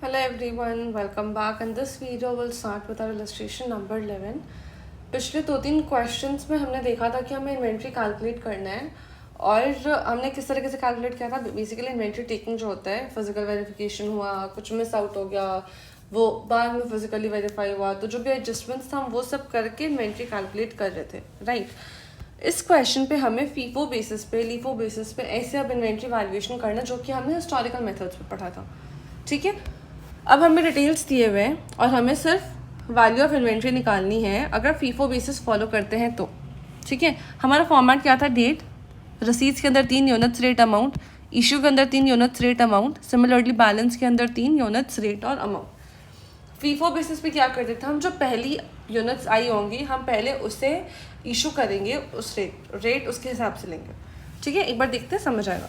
Hello everyone, welcome back. In this video we'll start with our illustration number 11. पिछले 2-3 questions में हमने देखा था कि हमें इन्वेंट्री कैलकुलेट करना है और हमने किस तरीके से कैलकुलेट किया था. बेसिकली इन्वेंट्री टेकिंग जो होता है, फिजिकल वेरिफिकेशन हुआ, कुछ मिस आउट हो गया, वो बाद में फिजिकली वेरीफाई हुआ, तो जो भी एडजस्टमेंट्स था हम वो सब करके इन्वेंट्री कैलकुलेट कर रहे थे, राइट. इस क्वेश्चन पे हमें फीफो बेसिस पे, लीफो बेसिस पे ऐसे अब इन्वेंट्री वैल्यूएशन करना जो कि हमने हिस्टोरिकल मेथड्स पे पढ़ा था. ठीक है, अब हमें डिटेल्स दिए हुए हैं और हमें सिर्फ वैल्यू ऑफ इन्वेंट्री निकालनी है अगर फीफो बेसिस फॉलो करते हैं तो. ठीक है, हमारा फॉर्मेट क्या था? डेट, रसीद्स के अंदर 3 यूनिट्स रेट अमाउंट, इशू के अंदर 3 units rate amount, similarly balance के अंदर 3 यूनिट्स रेट और अमाउंट. फीफो बेसिस पे क्या करते थे हम? जो पहली यूनिट्स आई होंगी हम पहले उसे इशू करेंगे, उस रेट उसके हिसाब से लेंगे. ठीक है, एक बार देखते हैं, समझ आएगा.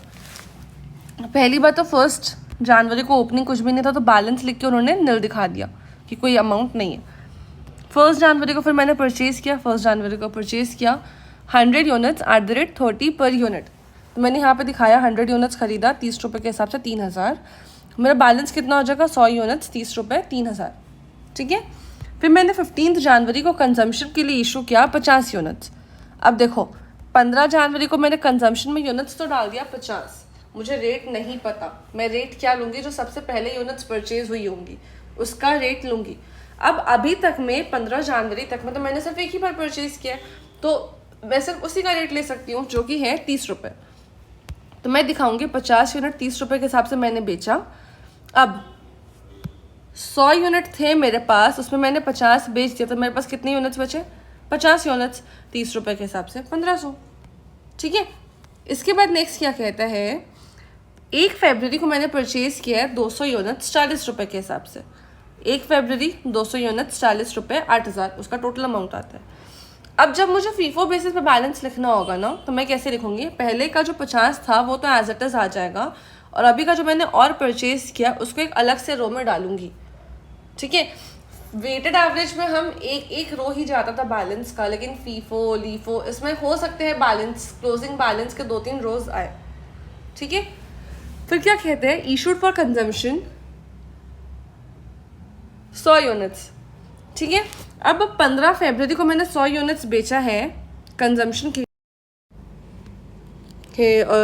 पहली बात तो 1 जनवरी को ओपनिंग कुछ भी नहीं था तो बैलेंस लिख के उन्होंने नील दिखा दिया कि कोई अमाउंट नहीं है. 1 जनवरी को फिर मैंने परचेज़ किया, 1 जनवरी को परचेज़ किया 100 units at the rate 30 per unit. तो मैंने यहाँ पे दिखाया 100 यूनिट्स खरीदा 30 रुपये के हिसाब से 3000. मेरा बैलेंस कितना हो जाएगा? 100 यूनिट्स 30 रुपये 3000. ठीक है, फिर मैंने 15 जनवरी को कंजम्पशन के लिए इशू किया 50 यूनिट्स. अब देखो 15 जनवरी को मैंने कंजम्पशन में यूनिट्स तो डाल दिया 50. मुझे रेट नहीं पता, मैं रेट क्या लूँगी? जो सबसे पहले यूनिट्स परचेज हुई होंगी उसका रेट लूँगी. अब अभी तक में 15 जनवरी तक में तो मैंने सिर्फ एक ही बार परचेज किया तो मैं सिर्फ उसी का रेट ले सकती हूँ जो कि है 30 रुपये. तो मैं दिखाऊंगी 50 यूनिट 30 रुपये के हिसाब से मैंने बेचा. अब 100 यूनिट थे मेरे पास, उसमें मैंने 50 बेच दिया तो मेरे पास कितने यूनिट्स बचे? 50 यूनिट्स 30 रुपये के हिसाब से 1500. ठीक है, इसके बाद नेक्स्ट क्या कहता है? 1 फरवरी को मैंने परचेज़ किया है 200 यूनिट्स 40 रुपये के हिसाब से. 1 फरवरी 200 यूनिट्स 40 रुपये 8000 उसका टोटल अमाउंट आता है. अब जब मुझे फीफो बेसिस पे बैलेंस लिखना होगा ना, तो मैं कैसे लिखूंगी? पहले का जो 50 था वो तो एज इट इज़ आ जाएगा और अभी का जो मैंने और परचेज़ किया उसको एक अलग से रो में डालूंगी. ठीक है, वेटेड एवरेज में हम एक रो ही जाता था बैलेंस का, लेकिन फीफो लीफो इसमें हो सकते हैं बैलेंस, क्लोजिंग बैलेंस के 2-3 रोज आए. ठीक है, फिर क्या कहते हैं? Issued for consumption 100 units. ठीक है, अब 15 फरवरी को मैंने 100 यूनिट्स बेचा है कंजम्पशन के.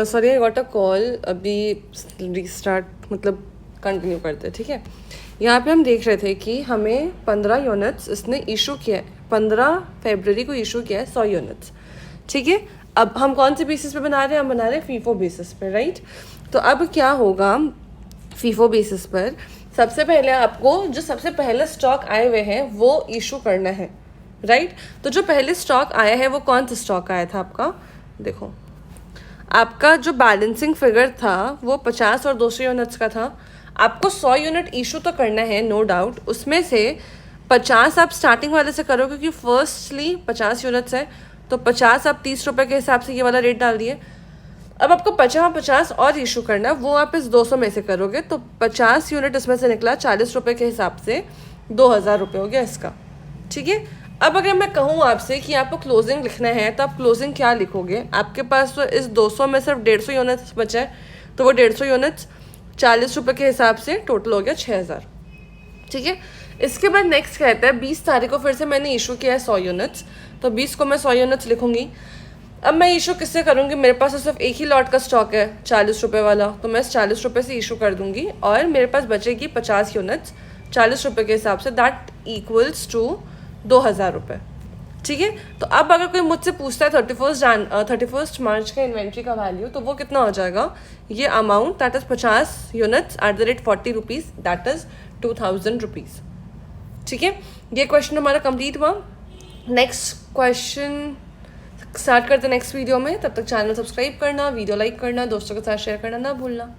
Sorry I got a call, अभी रीस्टार्ट मतलब कंटिन्यू करते हैं. ठीक है, यहाँ पे हम देख रहे थे कि हमें 15 यूनिट्स इसने इशू किया है, 15 फरवरी को इशू किया है 100 यूनिट्स. ठीक है, अब हम कौन से बेसिस पे बना रहे हैं? हम बना रहे हैं फीफो बेसिस पे, राइट. तो अब क्या होगा फीफो बेसिस पर? सबसे पहले आपको जो सबसे पहले स्टॉक आए हुए हैं वो इशू करना है, राइट. तो जो पहले स्टॉक आया है वो कौन सा स्टॉक आया था आपका? देखो, आपका जो बैलेंसिंग फिगर था वो 50 और 200 यूनिट्स का था. आपको 100 यूनिट इशू तो करना है, नो डाउट. उसमें से 50 आप स्टार्टिंग वाले से करो क्योंकि फर्स्टली 50 यूनिट्स है तो 50 आप 30 रुपये के हिसाब से ये वाला रेट डाल दिए. अब आपको 50 और इशू करना है, वो आप इस 200 में से करोगे तो 50 यूनिट इसमें से निकला 40 रुपये के हिसाब से 2000 रुपये हो गया इसका. ठीक है, अब अगर मैं कहूँ आपसे कि आपको क्लोजिंग लिखना है तो आप क्लोजिंग क्या लिखोगे? आपके पास तो इस 200 में सिर्फ 150 यूनिट्स बचा है तो वो 150 यूनिट्स 40 रुपये के हिसाब से टोटल हो गया 6000. ठीक है, इसके बाद नेक्स्ट कहता है 20 तारीख को फिर से मैंने इशू किया है 100 यूनिट्स तो 20 को मैं 100 यूनिट्स लिखूंगी. अब मैं इशू किससे करूँगी? मेरे पास तो सिर्फ एक ही लॉट का स्टॉक है 40 रुपये वाला, तो मैं इस 40 रुपये से इशू कर दूंगी और मेरे पास बचेगी 50 यूनिट्स 40 रुपये के हिसाब से, दैट इक्वल्स टू 2000 रुपये. ठीक है, तो अब अगर कोई मुझसे पूछता है 31 मार्च का इन्वेंट्री का वैल्यू तो वो कितना हो जाएगा? ये amount that is 50 units at the rate 40 rupees that is 2000 rupees. ठीक है, ये क्वेश्चन हमारा कंप्लीट हुआ. नेक्स्ट क्वेश्चन स्टार्ट करते नेक्स्ट वीडियो में. तब तक चैनल सब्सक्राइब करना, वीडियो लाइक करना, दोस्तों के साथ शेयर करना ना भूलना.